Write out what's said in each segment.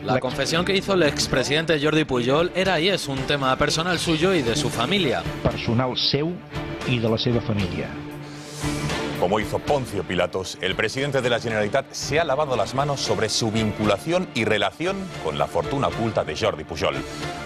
La confesión que hizo el expresidente Jordi Pujol era y es un tema personal suyo y de su familia. Personal seu y de la seva familia. Como hizo Poncio Pilatos, el presidente de la Generalitat se ha lavado las manos sobre su vinculación y relación con la fortuna oculta de Jordi Pujol.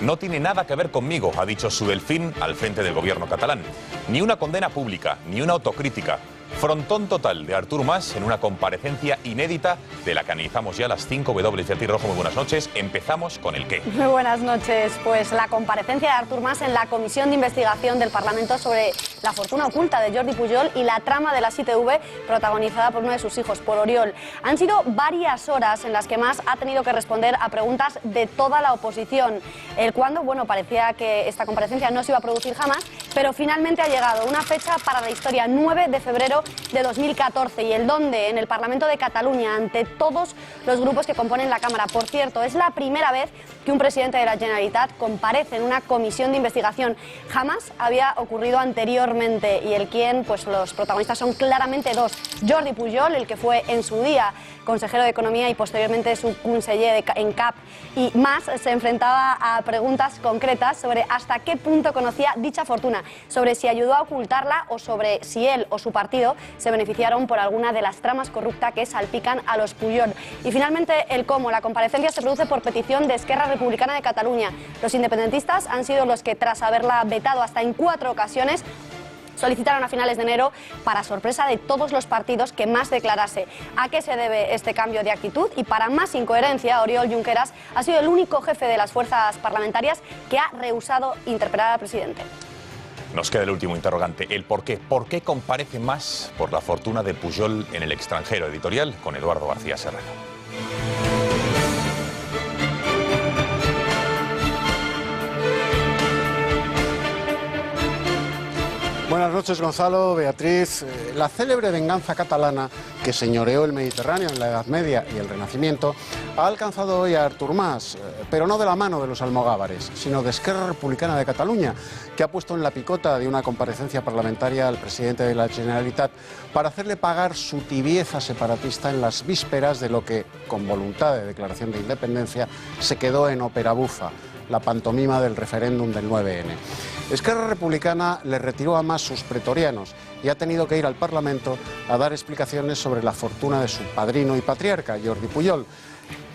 No tiene nada que ver conmigo, ha dicho su delfín al frente del gobierno catalán. Ni una condena pública, ni una autocrítica. Frontón total de Artur Mas en una comparecencia inédita de la que analizamos ya las 5 W. Beatriz Rojo, muy buenas noches. Empezamos con el qué. Muy buenas noches. Pues la comparecencia de Artur Mas en la Comisión de Investigación del Parlamento sobre la fortuna oculta de Jordi Pujol y la trama de las ITV protagonizada por uno de sus hijos, por Oriol. Han sido varias horas en las que Mas ha tenido que responder a preguntas de toda la oposición. El cuándo, bueno, parecía que esta comparecencia no se iba a producir jamás, pero finalmente ha llegado una fecha para la historia, 9 de febrero de 2014, y el dónde, en el Parlamento de Cataluña, ante todos los grupos que componen la Cámara. Por cierto, es la primera vez que un presidente de la Generalitat comparece en una comisión de investigación. Jamás había ocurrido anteriormente, y el quién, pues los protagonistas son claramente dos. Jordi Pujol, el que fue en su día consejero de Economía y posteriormente su conseller en CAP, y Mas se enfrentaba a preguntas concretas sobre hasta qué punto conocía dicha fortuna, sobre si ayudó a ocultarla o sobre si él o su partido se beneficiaron por alguna de las tramas corruptas que salpican a los Pujol. Y finalmente el cómo. La comparecencia se produce por petición de Esquerra Republicana de Cataluña. Los independentistas han sido los que, tras haberla vetado hasta en 4 ocasiones, solicitaron a finales de enero, para sorpresa de todos los partidos, que Mas declarase. ¿A qué se debe este cambio de actitud? Y para más incoherencia, Oriol Junqueras ha sido el único jefe de las fuerzas parlamentarias que ha rehusado interpelar al presidente. Nos queda el último interrogante, el por qué. ¿Por qué comparece Mas por la fortuna de Pujol en el extranjero? Editorial con Eduardo García Serrano. Buenas noches, Gonzalo, Beatriz. La célebre venganza catalana que señoreó el Mediterráneo en la Edad Media y el Renacimiento ha alcanzado hoy a Artur Mas, pero no de la mano de los almogávares, sino de Esquerra Republicana de Cataluña, que ha puesto en la picota de una comparecencia parlamentaria al presidente de la Generalitat para hacerle pagar su tibieza separatista en las vísperas de lo que, con voluntad de declaración de independencia, se quedó en ópera bufa, la pantomima del referéndum del 9N. Esquerra Republicana le retiró a Mas sus pretorianos y ha tenido que ir al Parlamento a dar explicaciones sobre la fortuna de su padrino y patriarca, Jordi Pujol.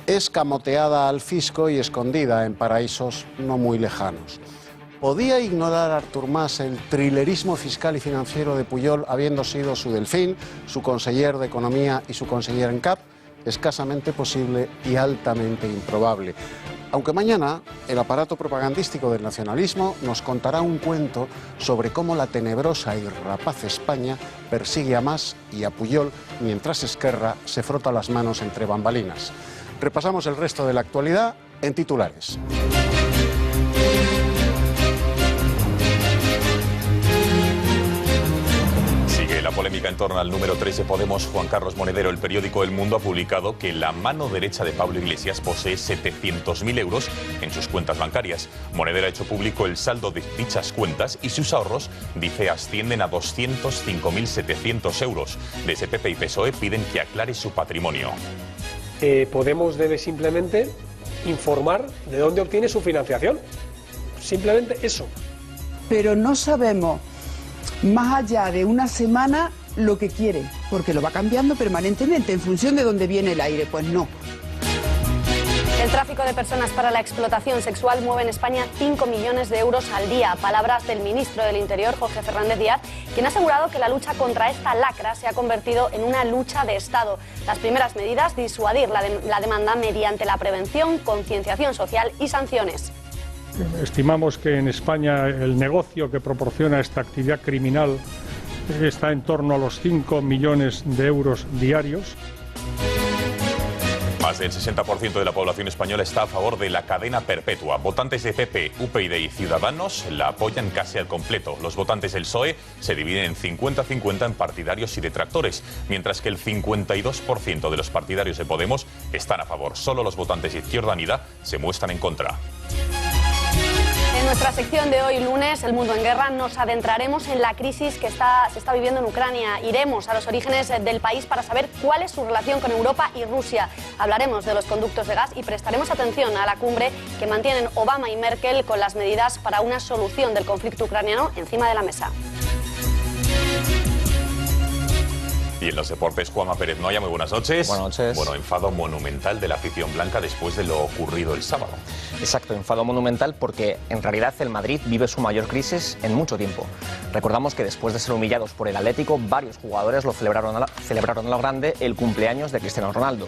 Es camoteada al fisco y escondida en paraísos no muy lejanos. ¿Podía ignorar Artur Mas el trilerismo fiscal y financiero de Pujol, habiendo sido su delfín, su conseller de Economía y su conseller en CAP? Escasamente posible y altamente improbable. Aunque mañana el aparato propagandístico del nacionalismo nos contará un cuento sobre cómo la tenebrosa y rapaz España persigue a Mas y a Pujol mientras Esquerra se frota las manos entre bambalinas. Repasamos el resto de la actualidad en titulares. La polémica en torno al número 3 de Podemos, Juan Carlos Monedero. El periódico El Mundo ha publicado que la mano derecha de Pablo Iglesias posee 700.000 euros en sus cuentas bancarias. Monedero ha hecho público el saldo de dichas cuentas y sus ahorros, dice, ascienden a 205.700 euros. Desde PP y PSOE piden que aclare su patrimonio. Podemos debe simplemente informar de dónde obtiene su financiación. Simplemente eso. Pero no sabemos, más allá de una semana, lo que quiere, porque lo va cambiando permanentemente en función de dónde viene el aire. Pues no. El tráfico de personas para la explotación sexual mueve en España 5 millones de euros al día. Palabras del ministro del Interior, Jorge Fernández Díaz, quien ha asegurado que la lucha contra esta lacra se ha convertido en una lucha de Estado. Las primeras medidas, disuadir la demanda mediante la prevención, concienciación social y sanciones. Estimamos que en España el negocio que proporciona esta actividad criminal está en torno a los 5 millones de euros diarios. Más del 60% de la población española está a favor de la cadena perpetua. Votantes de PP, UPyD y Ciudadanos la apoyan casi al completo. Los votantes del PSOE se dividen en 50-50 en partidarios y detractores, mientras que el 52% de los partidarios de Podemos están a favor. Solo los votantes de Izquierda Unida se muestran en contra. nuestra sección de hoy lunes, El Mundo en Guerra, nos adentraremos en la crisis que se está viviendo en Ucrania. Iremos a los orígenes del país para saber cuál es su relación con Europa y Rusia. Hablaremos de los conductos de gas y prestaremos atención a la cumbre que mantienen Obama y Merkel con las medidas para una solución del conflicto ucraniano encima de la mesa. Y en los deportes, Juanma Pérez Noya, muy buenas noches. Buenas noches. Bueno, enfado monumental de la afición blanca después de lo ocurrido el sábado. Exacto, enfado monumental porque en realidad el Madrid vive su mayor crisis en mucho tiempo. Recordamos que después de ser humillados por el Atlético, varios jugadores lo celebraron a lo grande el cumpleaños de Cristiano Ronaldo.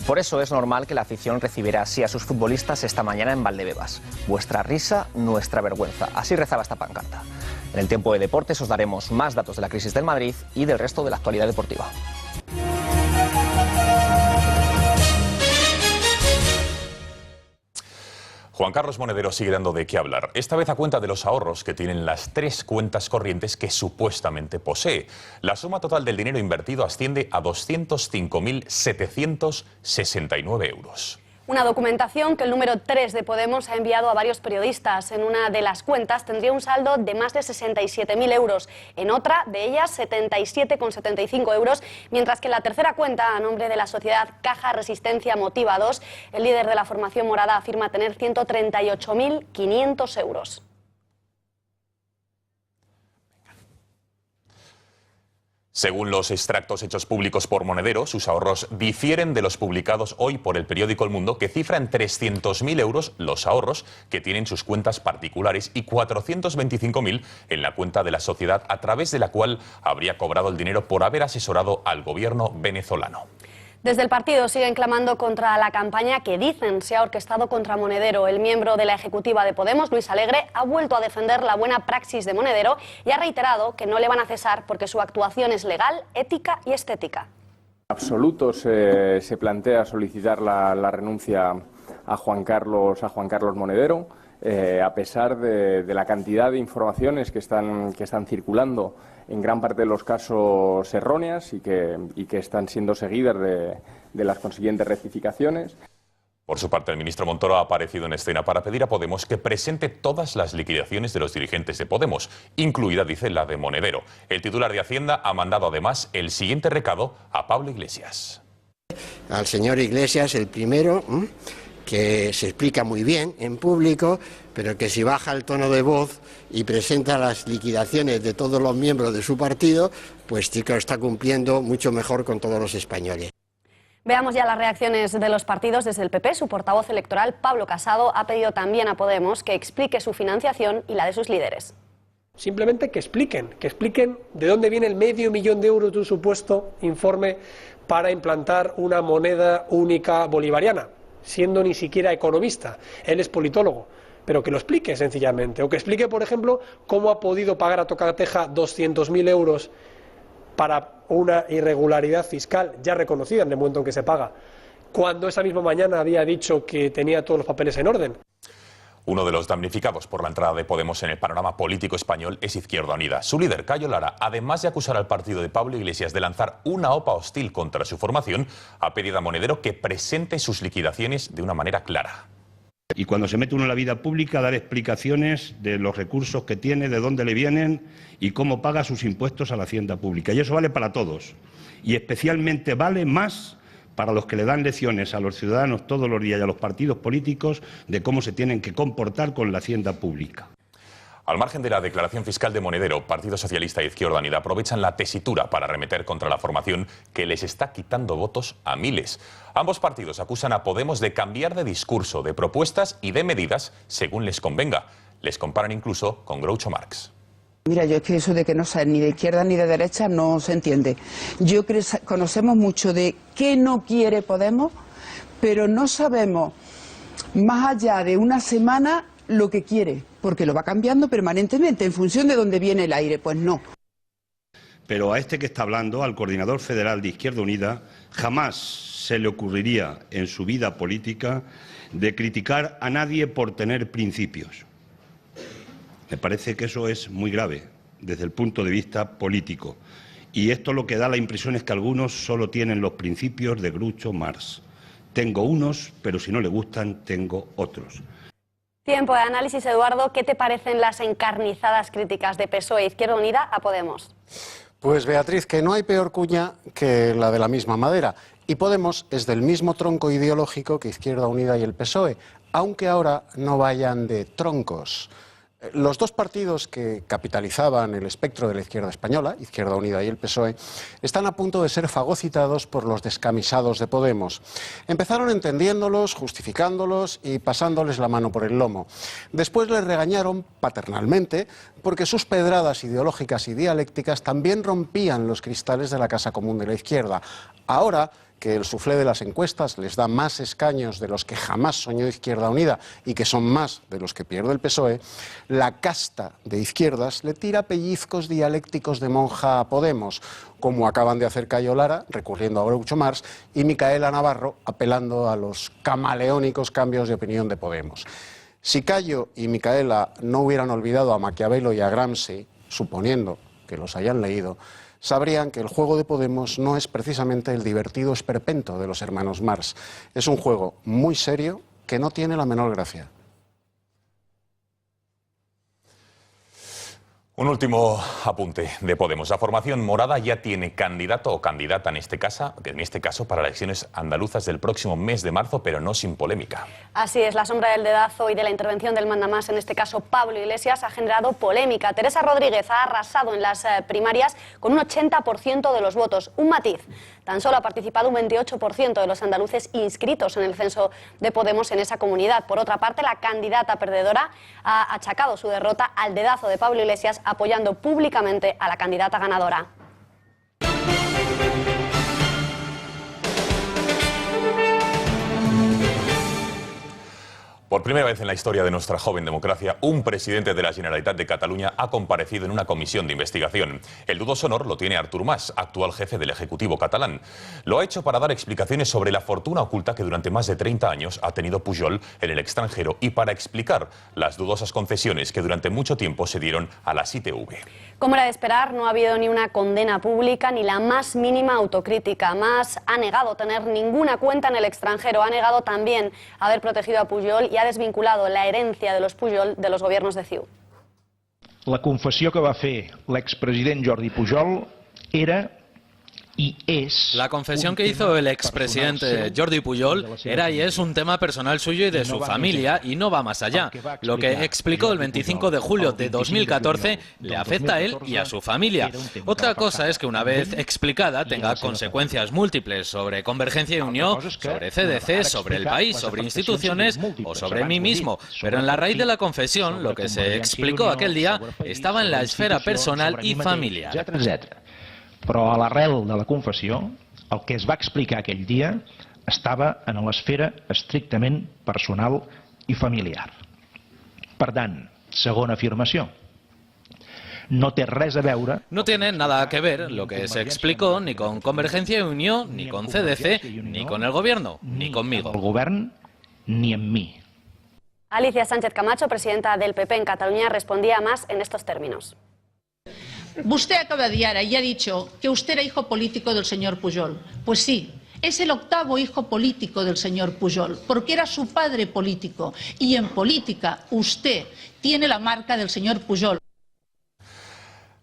Por eso es normal que la afición recibiera así a sus futbolistas esta mañana en Valdebebas. Vuestra risa, nuestra vergüenza. Así rezaba esta pancarta. En el tiempo de deportes os daremos más datos de la crisis del Madrid y del resto de la actualidad deportiva. Juan Carlos Monedero sigue dando de qué hablar, esta vez a cuenta de los ahorros que tienen las 3 cuentas corrientes que supuestamente posee. La suma total del dinero invertido asciende a 205.769 euros. Una documentación que el número 3 de Podemos ha enviado a varios periodistas. En una de las cuentas tendría un saldo de más de 67.000 euros. En otra de ellas 77,75 euros. Mientras que en la tercera cuenta, a nombre de la sociedad Caja Resistencia Motiva 2, el líder de la formación morada afirma tener 138.500 euros. Según los extractos hechos públicos por Monedero, sus ahorros difieren de los publicados hoy por el periódico El Mundo, que cifra en 300.000 euros los ahorros que tienen sus cuentas particulares y 425.000 en la cuenta de la sociedad, a través de la cual habría cobrado el dinero por haber asesorado al gobierno venezolano. Desde el partido siguen clamando contra la campaña que dicen se ha orquestado contra Monedero. El miembro de la ejecutiva de Podemos, Luis Alegre, ha vuelto a defender la buena praxis de Monedero y ha reiterado que no le van a cesar porque su actuación es legal, ética y estética. En absoluto se plantea solicitar la renuncia a Juan Carlos Monedero, a pesar de la cantidad de informaciones que están circulando, en gran parte de los casos erróneas y que están siendo seguidas de las consiguientes rectificaciones. Por su parte, el ministro Montoro ha aparecido en escena para pedir a Podemos que presente todas las liquidaciones de los dirigentes de Podemos, incluida, dice, la de Monedero. El titular de Hacienda ha mandado además el siguiente recado a Pablo Iglesias. Al señor Iglesias, el primero, que se explica muy bien en público, pero que si baja el tono de voz y presenta las liquidaciones de todos los miembros de su partido, pues sí que lo está cumpliendo mucho mejor con todos los españoles. Veamos ya las reacciones de los partidos. Desde el PP, su portavoz electoral, Pablo Casado, ha pedido también a Podemos que explique su financiación y la de sus líderes. Simplemente que expliquen de dónde viene el $500.000 de euros de un supuesto informe para implantar una moneda única bolivariana, siendo ni siquiera economista. Él es politólogo. Pero que lo explique sencillamente, o que explique, por ejemplo, cómo ha podido pagar a tocateja 200.000 euros para una irregularidad fiscal ya reconocida en el momento en que se paga, cuando esa misma mañana había dicho que tenía todos los papeles en orden. Uno de los damnificados por la entrada de Podemos en el panorama político español es Izquierda Unida. Su líder, Cayo Lara, además de acusar al partido de Pablo Iglesias de lanzar una OPA hostil contra su formación, ha pedido a Monedero que presente sus liquidaciones de una manera clara. Y cuando se mete uno en la vida pública, dar explicaciones de los recursos que tiene, de dónde le vienen y cómo paga sus impuestos a la hacienda pública. Y eso vale para todos. Y especialmente vale más para los que le dan lecciones a los ciudadanos todos los días y a los partidos políticos de cómo se tienen que comportar con la hacienda pública. Al margen de la declaración fiscal de Monedero, Partido Socialista e Izquierda Unida aprovechan la tesitura para arremeter contra la formación que les está quitando votos a miles. Ambos partidos acusan a Podemos de cambiar de discurso, de propuestas y de medidas según les convenga. Les comparan incluso con Groucho Marx. Mira, yo es que eso de que no sabe ni de izquierda ni de derecha no se entiende. Yo creo que conocemos mucho de qué no quiere Podemos, pero no sabemos, más allá de una semana, lo que quiere, porque lo va cambiando permanentemente en función de dónde viene el aire. Pues no. Pero a este que está hablando, al coordinador federal de Izquierda Unida, jamás se le ocurriría en su vida política de criticar a nadie por tener principios. Me parece que eso es muy grave desde el punto de vista político. Y esto lo que da la impresión es que algunos solo tienen los principios de Groucho Marx. Tengo unos, pero si no le gustan, tengo otros. Tiempo de análisis, Eduardo. ¿Qué te parecen las encarnizadas críticas de PSOE e Izquierda Unida a Podemos? Pues Beatriz, que no hay peor cuña que la de la misma madera. Y Podemos es del mismo tronco ideológico que Izquierda Unida y el PSOE, aunque ahora no vayan de troncos. Los dos partidos que capitalizaban el espectro de la izquierda española, Izquierda Unida y el PSOE, están a punto de ser fagocitados por los descamisados de Podemos. Empezaron entendiéndolos, justificándolos y pasándoles la mano por el lomo. Después les regañaron paternalmente porque sus pedradas ideológicas y dialécticas también rompían los cristales de la casa común de la izquierda. Ahora que el suflé de las encuestas les da más escaños de los que jamás soñó Izquierda Unida y que son más de los que pierde el PSOE, la casta de izquierdas le tira pellizcos dialécticos de monja a Podemos, como acaban de hacer Cayo Lara, recurriendo a Groucho Marx, y Micaela Navarro, apelando a los camaleónicos cambios de opinión de Podemos. Si Cayo y Micaela no hubieran olvidado a Maquiavelo y a Gramsci, suponiendo que los hayan leído, sabrían que el juego de Podemos no es precisamente el divertido esperpento de los hermanos Marx. Es un juego muy serio que no tiene la menor gracia. Un último apunte de Podemos. La formación morada ya tiene candidato o candidata en este caso para las elecciones andaluzas del próximo mes de marzo, pero no sin polémica. Así es, la sombra del dedazo y de la intervención del mandamás, en este caso Pablo Iglesias, ha generado polémica. Teresa Rodríguez ha arrasado en las primarias con un 80% de los votos. Un matiz, tan solo ha participado un 28% de los andaluces inscritos en el censo de Podemos en esa comunidad. Por otra parte, la candidata perdedora ha achacado su derrota al dedazo de Pablo Iglesias, apoyando públicamente a la candidata ganadora. Por primera vez en la historia de nuestra joven democracia, un presidente de la Generalitat de Cataluña ha comparecido en una comisión de investigación. El dudoso honor lo tiene Artur Mas, actual jefe del Ejecutivo catalán. Lo ha hecho para dar explicaciones sobre la fortuna oculta que durante más de 30 años ha tenido Pujol en el extranjero y para explicar las dudosas concesiones que durante mucho tiempo se dieron a las ITV. Como era de esperar, no ha habido ni una condena pública ni la más mínima autocrítica. Mas ha negado tener ninguna cuenta en el extranjero, ha negado también haber protegido a Pujol y ha desvinculado la herencia de los Pujol de los gobiernos de CiU. La confessió que va fer l'expresident Jordi Pujol era y es... La confesión que hizo el expresidente Jordi Pujol era y es un tema personal suyo y de su familia y no va más allá. Lo que explicó el 25 de julio de 2014 le afecta a él y a su familia. Otra cosa es que una vez explicada tenga consecuencias múltiples sobre Convergencia y Unió, sobre CDC, sobre el país, sobre instituciones o sobre mí mismo. Pero en la raíz de la confesión, lo que se explicó aquel día estaba en la esfera personal y familiar. Però a l'arrel de la confessió, el que es va explicar aquell dia estava en l'esfera estrictament personal i familiar. Per tant, segona afirmació, no té res a veure... No tiene nada que ver lo que se explicó ni con Convergencia y Unió, ni con CDC, ni con el gobierno, ni conmigo. El govern, ni en mi. Alicia Sánchez Camacho, presidenta del PP en Cataluña, respondía más en estos términos. Usted acaba de decir ahora y ha dicho que usted era hijo político del señor Pujol. Pues sí, es el octavo hijo político del señor Pujol, porque era su padre político. Y en política usted tiene la marca del señor Pujol.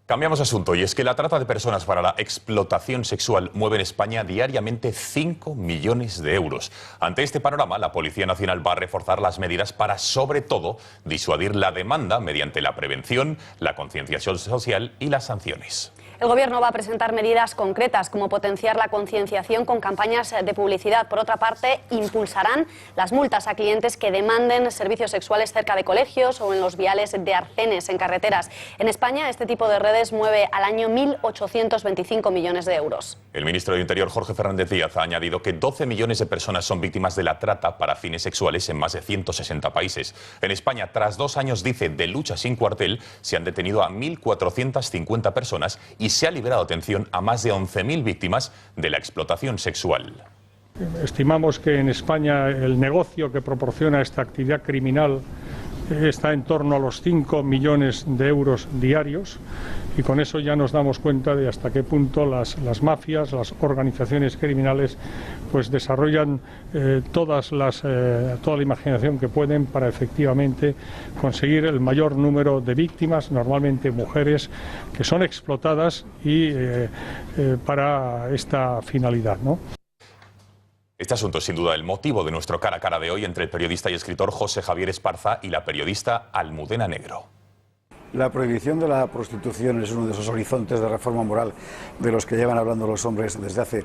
Cambiamos de asunto y es que la trata de personas para la explotación sexual mueve en España diariamente 5 millones de euros. Ante este panorama, la Policía Nacional va a reforzar las medidas para, sobre todo, disuadir la demanda mediante la prevención, la concienciación social y las sanciones. El Gobierno va a presentar medidas concretas como potenciar la concienciación con campañas de publicidad. Por otra parte, impulsarán las multas a clientes que demanden servicios sexuales cerca de colegios o en los viales de arcenes en carreteras. En España, este tipo de redes mueve al año 1.825 millones de euros. El ministro de Interior, Jorge Fernández Díaz, ha añadido que 12 millones de personas son víctimas de la trata para fines sexuales en más de 160 países. En España, tras 2 años, dice, de lucha sin cuartel, se han detenido a 1.450 personas y se ha liberado atención a más de 11.000 víctimas de la explotación sexual. Estimamos que en España el negocio que proporciona esta actividad criminal está en torno a los 5 millones de euros diarios, y con eso ya nos damos cuenta de hasta qué punto las mafias, las organizaciones criminales, pues desarrollan toda la imaginación que pueden para efectivamente conseguir el mayor número de víctimas, normalmente mujeres, que son explotadas y para esta finalidad, ¿no? Este asunto es sin duda el motivo de nuestro cara a cara de hoy entre el periodista y escritor José Javier Esparza y la periodista Almudena Negro. La prohibición de la prostitución es uno de esos horizontes de reforma moral de los que llevan hablando los hombres desde hace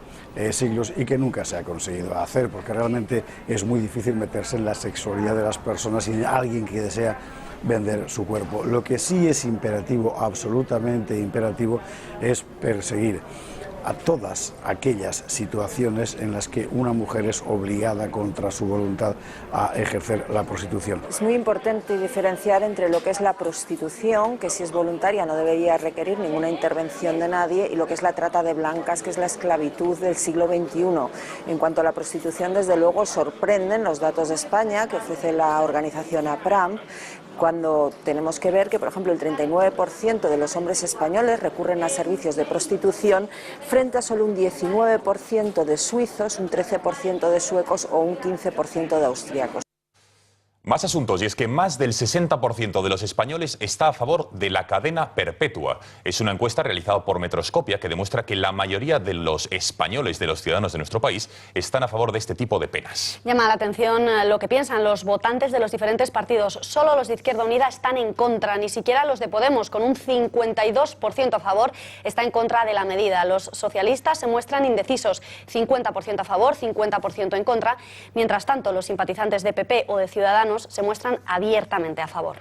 siglos y que nunca se ha conseguido hacer, porque realmente es muy difícil meterse en la sexualidad de las personas y en alguien que desea vender su cuerpo. Lo que sí es imperativo, absolutamente imperativo, es perseguir a todas aquellas situaciones en las que una mujer es obligada contra su voluntad a ejercer la prostitución. Es muy importante diferenciar entre lo que es la prostitución, que si es voluntaria no debería requerir ninguna intervención de nadie, y lo que es la trata de blancas, que es la esclavitud del siglo XXI. En cuanto a la prostitución, desde luego sorprenden los datos de España que ofrece la organización APRAM, cuando tenemos que ver que, por ejemplo, el 39% de los hombres españoles recurren a servicios de prostitución frente a solo un 19% de suizos, un 13% de suecos o un 15% de austríacos. Más asuntos, y es que más del 60% de los españoles está a favor de la cadena perpetua. Es una encuesta realizada por Metroscopia que demuestra que la mayoría de los españoles, de los ciudadanos de nuestro país, están a favor de este tipo de penas. Llama la atención lo que piensan los votantes de los diferentes partidos. Solo los de Izquierda Unida están en contra, ni siquiera los de Podemos, con un 52% a favor, está en contra de la medida. Los socialistas se muestran indecisos, 50% a favor, 50% en contra. Mientras tanto, los simpatizantes de PP o de Ciudadanos se muestran abiertamente a favor.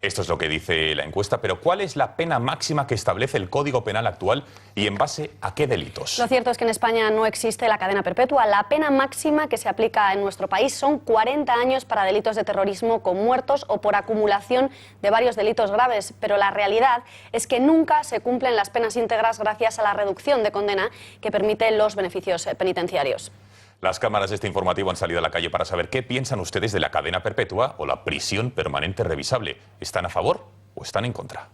Esto es lo que dice la encuesta, pero ¿cuál es la pena máxima que establece el Código Penal actual y en base a qué delitos? Lo cierto es que en España no existe la cadena perpetua. La pena máxima que se aplica en nuestro país son 40 años para delitos de terrorismo con muertos o por acumulación de varios delitos graves, pero la realidad es que nunca se cumplen las penas íntegras gracias a la reducción de condena que permite los beneficios penitenciarios. Las cámaras de este informativo han salido a la calle para saber qué piensan ustedes de la cadena perpetua o la prisión permanente revisable. ¿Están a favor o están en contra?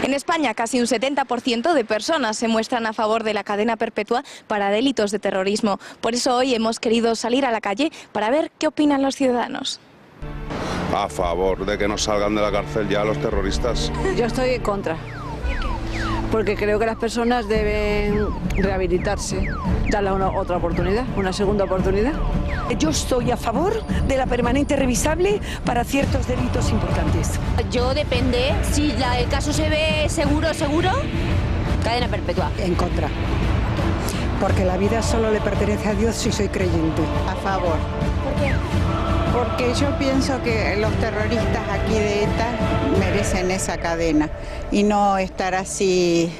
En España, casi un 70% de personas se muestran a favor de la cadena perpetua para delitos de terrorismo. Por eso hoy hemos querido salir a la calle para ver qué opinan los ciudadanos. A favor de que no salgan de la cárcel ya los terroristas. Yo estoy en contra, porque creo que las personas deben rehabilitarse, darle otra oportunidad, una segunda oportunidad. Yo estoy a favor de la permanente revisable para ciertos delitos importantes. Yo depende, si el caso se ve seguro, cadena perpetua. En contra, porque la vida solo le pertenece a Dios si soy creyente. A favor. ¿Por qué? Porque yo pienso que los terroristas aquí de ETA merecen esa cadena y no estar así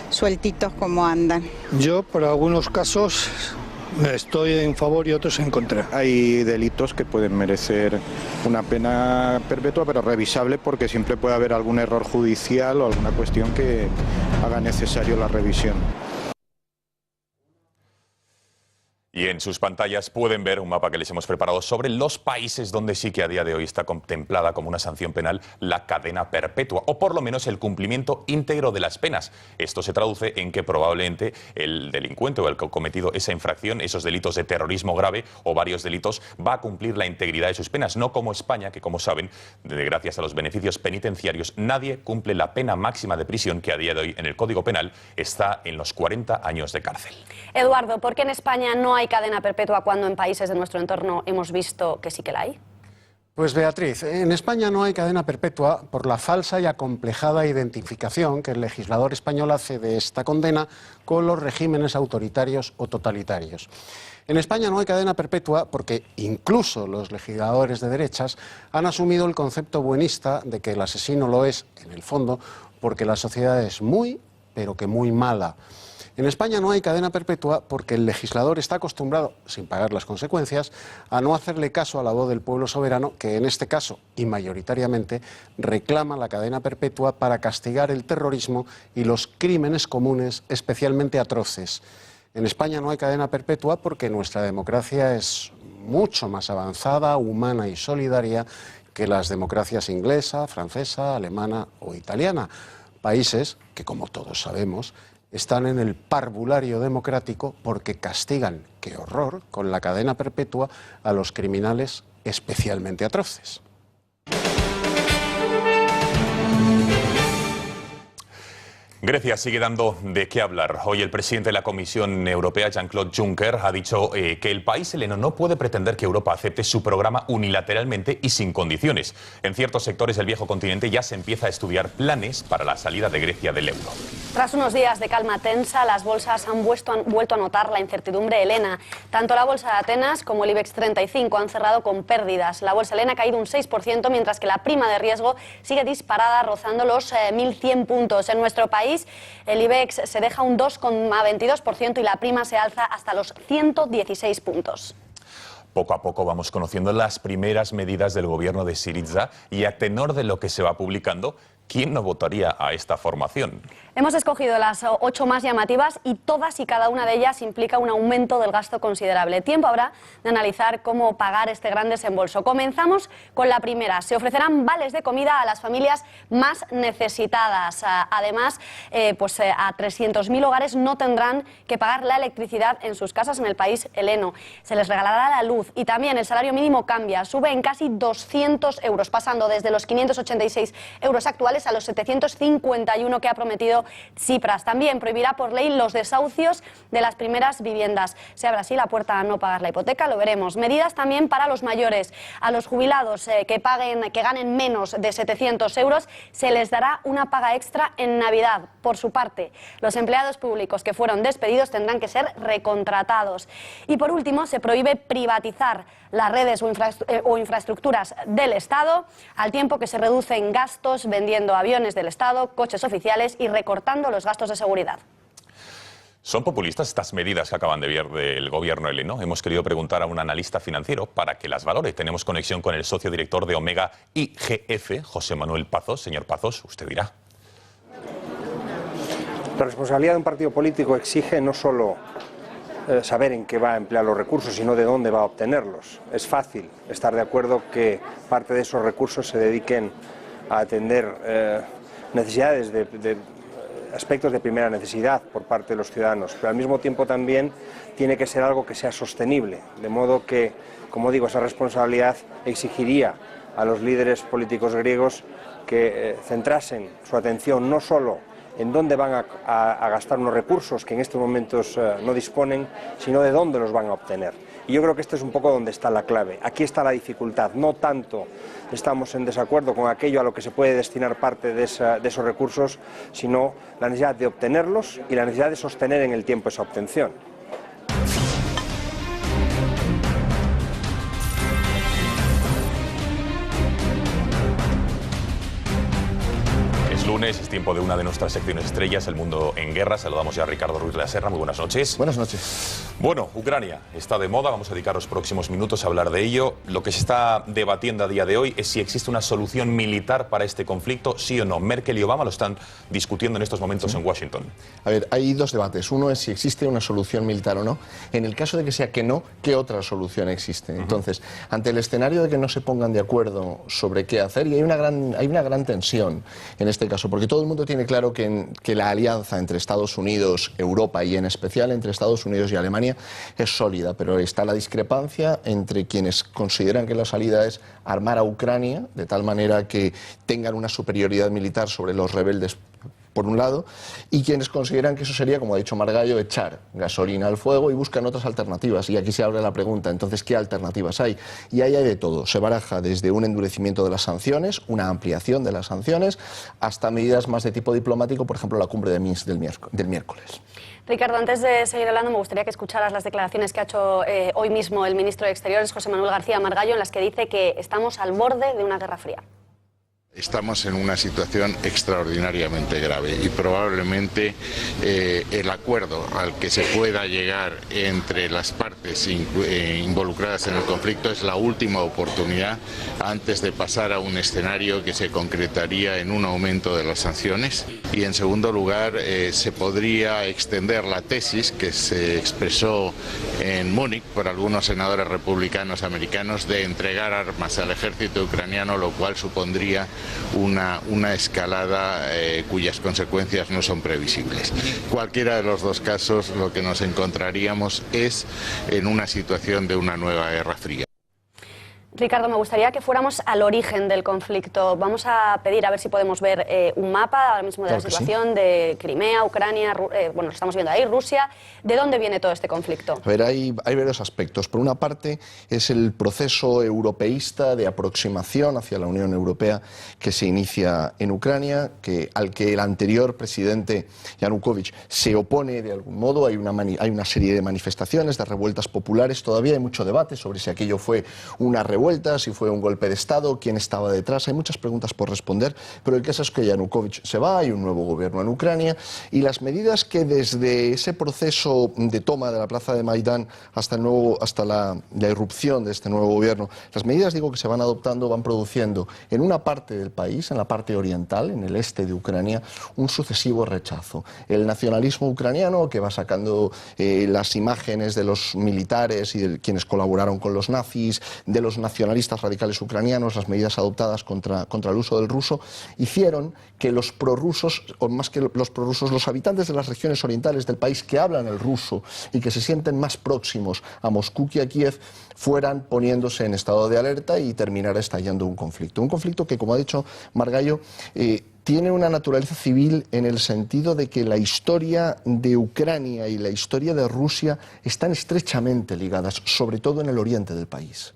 sueltitos como andan. Yo, por algunos casos, estoy en favor y otros en contra. Hay delitos que pueden merecer una pena perpetua, pero revisable, porque siempre puede haber algún error judicial o alguna cuestión que haga necesario la revisión. Y en sus pantallas pueden ver un mapa que les hemos preparado sobre los países donde sí que a día de hoy está contemplada como una sanción penal la cadena perpetua, o por lo menos el cumplimiento íntegro de las penas. Esto se traduce en que probablemente el delincuente o el que ha cometido esa infracción, esos delitos de terrorismo grave o varios delitos, va a cumplir la integridad de sus penas, no como España, que como saben, gracias a los beneficios penitenciarios, nadie cumple la pena máxima de prisión, que a día de hoy en el Código Penal está en los 40 años de cárcel. Eduardo, ¿por qué en España no hay cadena perpetua cuando en países de nuestro entorno hemos visto que sí que la hay? Pues Beatriz, en España no hay cadena perpetua por la falsa y acomplejada identificación que el legislador español hace de esta condena con los regímenes autoritarios o totalitarios. En España no hay cadena perpetua porque incluso los legisladores de derechas han asumido el concepto buenista de que el asesino lo es, en el fondo, porque la sociedad es muy, pero que muy mala. En España no hay cadena perpetua porque el legislador está acostumbrado, sin pagar las consecuencias, a no hacerle caso a la voz del pueblo soberano, que en este caso, y mayoritariamente, reclama la cadena perpetua para castigar el terrorismo y los crímenes comunes especialmente atroces. En España no hay cadena perpetua porque nuestra democracia es mucho más avanzada, humana y solidaria que las democracias inglesa, francesa, alemana o italiana. Países que, como todos sabemos, están en el parvulario democrático porque castigan, qué horror, con la cadena perpetua a los criminales especialmente atroces. Grecia sigue dando de qué hablar. Hoy el presidente de la Comisión Europea, Jean-Claude Juncker, ha dicho que el país heleno no puede pretender que Europa acepte su programa unilateralmente y sin condiciones. En ciertos sectores del viejo continente ya se empieza a estudiar planes para la salida de Grecia del euro. Tras unos días de calma tensa, las bolsas han vuelto a notar la incertidumbre helena. Tanto la bolsa de Atenas como el IBEX 35 han cerrado con pérdidas. La bolsa helena ha caído un 6%, mientras que la prima de riesgo sigue disparada, rozando los 1.100 puntos. En nuestro país, el IBEX se deja un 2,22% y la prima se alza hasta los 116 puntos. Poco a poco vamos conociendo las primeras medidas del gobierno de Syriza y a tenor de lo que se va publicando, ¿quién no votaría a esta formación? Hemos escogido las 8 más llamativas y todas y cada una de ellas implica un aumento del gasto considerable. Tiempo habrá de analizar cómo pagar este gran desembolso. Comenzamos con la primera. Se ofrecerán vales de comida a las familias más necesitadas. Además, a 300.000 hogares no tendrán que pagar la electricidad en sus casas en el país heleno. Se les regalará la luz y también el salario mínimo cambia. Sube en casi 200 euros, pasando desde los 586 euros actuales a los 751 que ha prometido Tsipras. También prohibirá por ley los desahucios de las primeras viviendas. Se abre así la puerta a no pagar la hipoteca, lo veremos. Medidas también para los mayores. A los jubilados que ganen menos de 700 euros se les dará una paga extra en Navidad. Por su parte, los empleados públicos que fueron despedidos tendrán que ser recontratados. Y por último, se prohíbe privatizar las redes o infraestructuras del Estado, al tiempo que se reducen gastos vendiendo aviones del Estado, coches oficiales y recortando los gastos de seguridad. ¿Son populistas estas medidas que acaban de ver del gobierno heleno? Hemos querido preguntar a un analista financiero para que las valore. Tenemos conexión con el socio director de Omega IGF, José Manuel Pazos. Señor Pazos, usted dirá. La responsabilidad de un partido político exige no solo saber en qué va a emplear los recursos, sino de dónde va a obtenerlos. Es fácil estar de acuerdo que parte de esos recursos se dediquen a atender necesidades de aspectos de primera necesidad por parte de los ciudadanos, pero al mismo tiempo también tiene que ser algo que sea sostenible, de modo que, como digo, esa responsabilidad exigiría a los líderes políticos griegos que centrasen su atención no solo en dónde van a gastar unos recursos que en estos momentos no disponen, sino de dónde los van a obtener. Y yo creo que este es un poco donde está la clave. Aquí está la dificultad. No tanto estamos en desacuerdo con aquello a lo que se puede destinar parte de esos recursos, sino la necesidad de obtenerlos y la necesidad de sostener en el tiempo esa obtención. Lunes, es tiempo de una de nuestras secciones estrellas, El Mundo en Guerra. Saludamos ya a Ricardo Ruiz de la Serra. Muy buenas noches. Buenas noches. Bueno, Ucrania está de moda. Vamos a dedicar los próximos minutos a hablar de ello. Lo que se está debatiendo a día de hoy es si existe una solución militar para este conflicto, sí o no. Merkel y Obama lo están discutiendo en estos momentos en Washington. A ver, hay dos debates. Uno es si existe una solución militar o no. En el caso de que sea que no, ¿qué otra solución existe? Entonces, ante el escenario de que no se pongan de acuerdo sobre qué hacer, y hay una gran tensión en este caso, porque todo el mundo tiene claro que la alianza entre Estados Unidos, Europa y en especial entre Estados Unidos y Alemania es sólida, pero está la discrepancia entre quienes consideran que la salida es armar a Ucrania de tal manera que tengan una superioridad militar sobre los rebeldes por un lado, y quienes consideran que eso sería, como ha dicho Margallo, echar gasolina al fuego y buscan otras alternativas. Y aquí se abre la pregunta, entonces, ¿qué alternativas hay? Y ahí hay de todo. Se baraja desde un endurecimiento de las sanciones, una ampliación de las sanciones, hasta medidas más de tipo diplomático, por ejemplo, la cumbre de Minsk del miércoles. Ricardo, antes de seguir hablando, me gustaría que escucharas las declaraciones que ha hecho hoy mismo el ministro de Exteriores, José Manuel García Margallo, en las que dice que estamos al borde de una guerra fría. Estamos en una situación extraordinariamente grave y probablemente el acuerdo al que se pueda llegar entre las partes involucradas en el conflicto es la última oportunidad antes de pasar a un escenario que se concretaría en un aumento de las sanciones. Y en segundo lugar, se podría extender la tesis que se expresó en Múnich por algunos senadores republicanos americanos de entregar armas al ejército ucraniano, lo cual supondría una escalada cuyas consecuencias no son previsibles. Cualquiera de los dos casos, lo que nos encontraríamos es en una situación de una nueva guerra fría. Ricardo, me gustaría que fuéramos al origen del conflicto. Vamos a pedir a ver si podemos ver un mapa ahora mismo de la situación de Crimea, Ucrania, bueno, lo estamos viendo ahí, Rusia. ¿De dónde viene todo este conflicto? A ver, hay varios aspectos. Por una parte, es el proceso europeísta de aproximación hacia la Unión Europea que se inicia en Ucrania, al que el anterior presidente Yanukovych se opone de algún modo. Hay una serie de manifestaciones, de revueltas populares. Todavía hay mucho debate sobre si aquello fue una revuelta, si fue un golpe de Estado, quién estaba detrás. Hay muchas preguntas por responder, pero el caso es que Yanukovych se va, hay un nuevo gobierno en Ucrania y las medidas que desde ese proceso de toma de la plaza de Maidán hasta la irrupción de este nuevo gobierno, las medidas, digo, que se van adoptando van produciendo en una parte del país, en la parte oriental, en el este de Ucrania, un sucesivo rechazo. El nacionalismo ucraniano, que va sacando las imágenes de los militares y de quienes colaboraron con los nazis, de los nacionalistas radicales ucranianos, las medidas adoptadas contra el uso del ruso, hicieron que los prorrusos, o más que los prorrusos, los habitantes de las regiones orientales del país que hablan el ruso y que se sienten más próximos a Moscú que a Kiev, fueran poniéndose en estado de alerta y terminara estallando un conflicto. Un conflicto que, como ha dicho Margallo, tiene una naturaleza civil en el sentido de que la historia de Ucrania y la historia de Rusia están estrechamente ligadas, sobre todo en el oriente del país.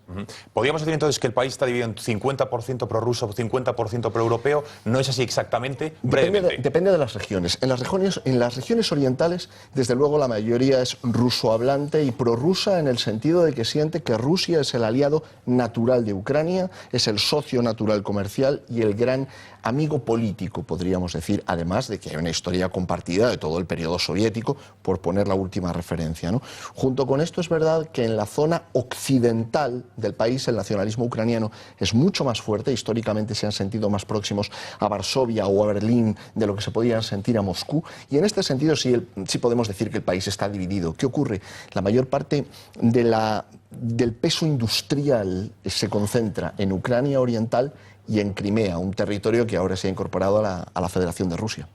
¿Podríamos decir entonces que el país está dividido en 50% prorruso, 50% proeuropeo? ¿No es así exactamente? Depende de las regiones. En las regiones orientales, desde luego, la mayoría es rusohablante y prorrusa en el sentido de que siente que Rusia es el aliado natural de Ucrania, es el socio natural comercial y el gran amigo político, podríamos decir, además de que hay una historia compartida de todo el periodo soviético, por poner la última referencia, ¿no? Junto con esto, es verdad que en la zona occidental del país el nacionalismo ucraniano es mucho más fuerte. Históricamente se han sentido más próximos a Varsovia o a Berlín de lo que se podían sentir a Moscú, y en este sentido sí podemos decir que el país está dividido. ¿Qué ocurre? La mayor parte del peso industrial se concentra en Ucrania oriental y en Crimea, un territorio que ahora se ha incorporado a la Federación de Rusia.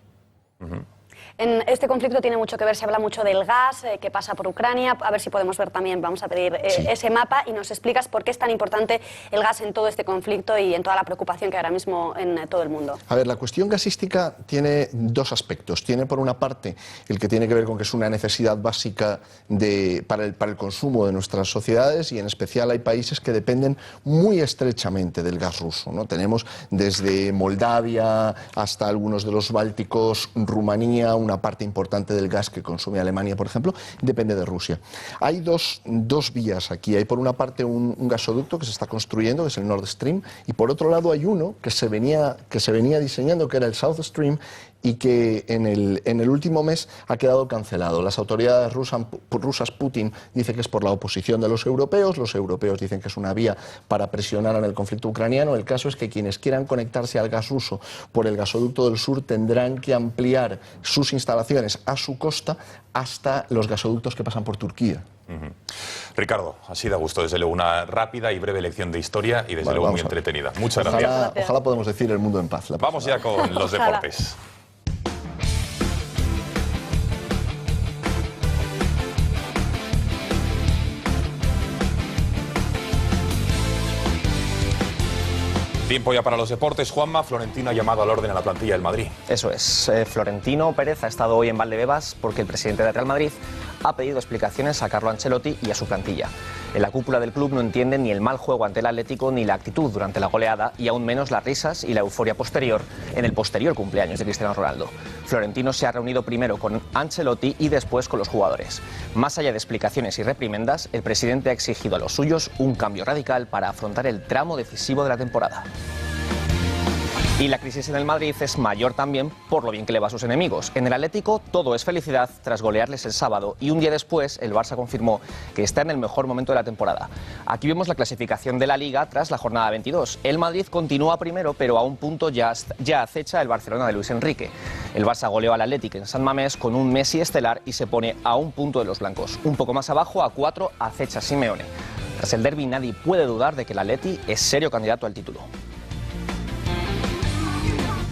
En este conflicto tiene mucho que ver, se habla mucho del gas que pasa por Ucrania. A ver si podemos ver también, vamos a pedir ese mapa y nos explicas por qué es tan importante el gas en todo este conflicto y en toda la preocupación que hay ahora mismo en todo el mundo. A ver, la cuestión gasística tiene dos aspectos. Tiene, por una parte, el que tiene que ver con que es una necesidad básica para el consumo de nuestras sociedades, y en especial hay países que dependen muy estrechamente del gas ruso, ¿no? Tenemos desde Moldavia hasta algunos de los bálticos, Rumanía, una parte importante del gas que consume Alemania, por ejemplo, depende de Rusia. Hay dos vías aquí. Hay por una parte un gasoducto que se está construyendo, que es el Nord Stream, y por otro lado hay uno que se venía diseñando, que era el South Stream, y que en el último mes ha quedado cancelado. Las autoridades rusas, Putin dice que es por la oposición de los europeos dicen que es una vía para presionar en el conflicto ucraniano. El caso es que quienes quieran conectarse al gas ruso por el gasoducto del sur tendrán que ampliar sus instalaciones a su costa hasta los gasoductos que pasan por Turquía. Ricardo, así da gusto, desde luego, una rápida y breve lección de historia y desde luego muy entretenida. Muchas gracias. Ojalá podamos decir el mundo en paz. Vamos ya con los deportes. Tiempo ya para los deportes. Juanma, Florentino ha llamado al orden a la plantilla del Madrid. Eso es. Florentino Pérez ha estado hoy en Valdebebas porque el presidente del Real Madrid ha pedido explicaciones a Carlo Ancelotti y a su plantilla. En la cúpula del club no entienden ni el mal juego ante el Atlético ni la actitud durante la goleada y aún menos las risas y la euforia posterior en el posterior cumpleaños de Cristiano Ronaldo. Florentino se ha reunido primero con Ancelotti y después con los jugadores. Más allá de explicaciones y reprimendas, el presidente ha exigido a los suyos un cambio radical para afrontar el tramo decisivo de la temporada. Y la crisis en el Madrid es mayor también por lo bien que le va a sus enemigos. En el Atlético todo es felicidad tras golearles el sábado y un día después el Barça confirmó que está en el mejor momento de la temporada. Aquí vemos la clasificación de la Liga tras la jornada 22. El Madrid continúa primero, pero a un punto ya acecha el Barcelona de Luis Enrique. El Barça goleó al Atlético en San Mamés con un Messi estelar y se pone a un punto de los blancos. Un poco más abajo, a 4, acecha Simeone. Tras el derbi nadie puede dudar de que el Atleti es serio candidato al título.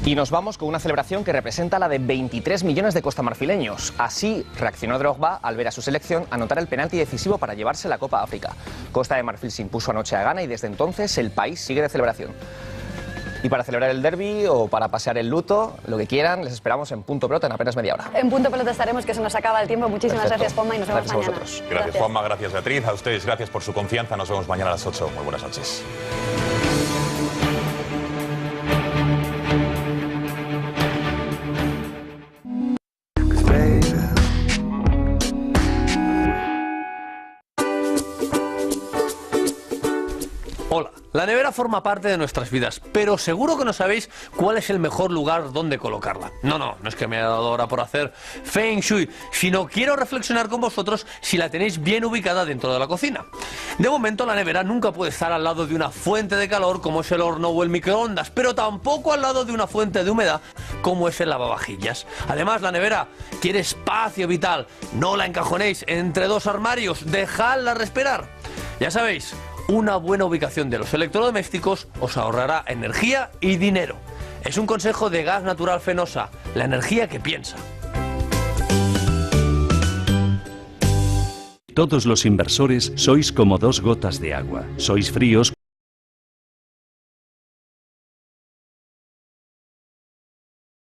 Y nos vamos con una celebración que representa la de 23 millones de costamarfileños. Así reaccionó Drogba al ver a su selección anotar el penalti decisivo para llevarse la Copa África. Costa de Marfil se impuso anoche a Ghana y desde entonces el país sigue de celebración. Y para celebrar el derbi o para pasear el luto, lo que quieran, les esperamos en Punto Pelota en apenas media hora. En Punto Pelota estaremos, que se nos acaba el tiempo. Muchísimas gracias, Juanma, y nos vemos mañana. Gracias, Juanma, gracias, Beatriz. A ustedes, gracias por su confianza. Nos vemos mañana a las 8. Muy buenas noches. Hola, la nevera forma parte de nuestras vidas, pero seguro que no sabéis cuál es el mejor lugar donde colocarla. No es que me haya dado ahora por hacer Feng Shui, sino quiero reflexionar con vosotros si la tenéis bien ubicada dentro de la cocina. De momento la nevera nunca puede estar al lado de una fuente de calor como es el horno o el microondas, pero tampoco al lado de una fuente de humedad como es el lavavajillas. Además, la nevera quiere espacio vital, no la encajonéis entre dos armarios, dejadla respirar. Ya sabéis, una buena ubicación de los electrodomésticos os ahorrará energía y dinero. Es un consejo de Gas Natural Fenosa, la energía que piensa. Todos los inversores sois como dos gotas de agua. Sois fríos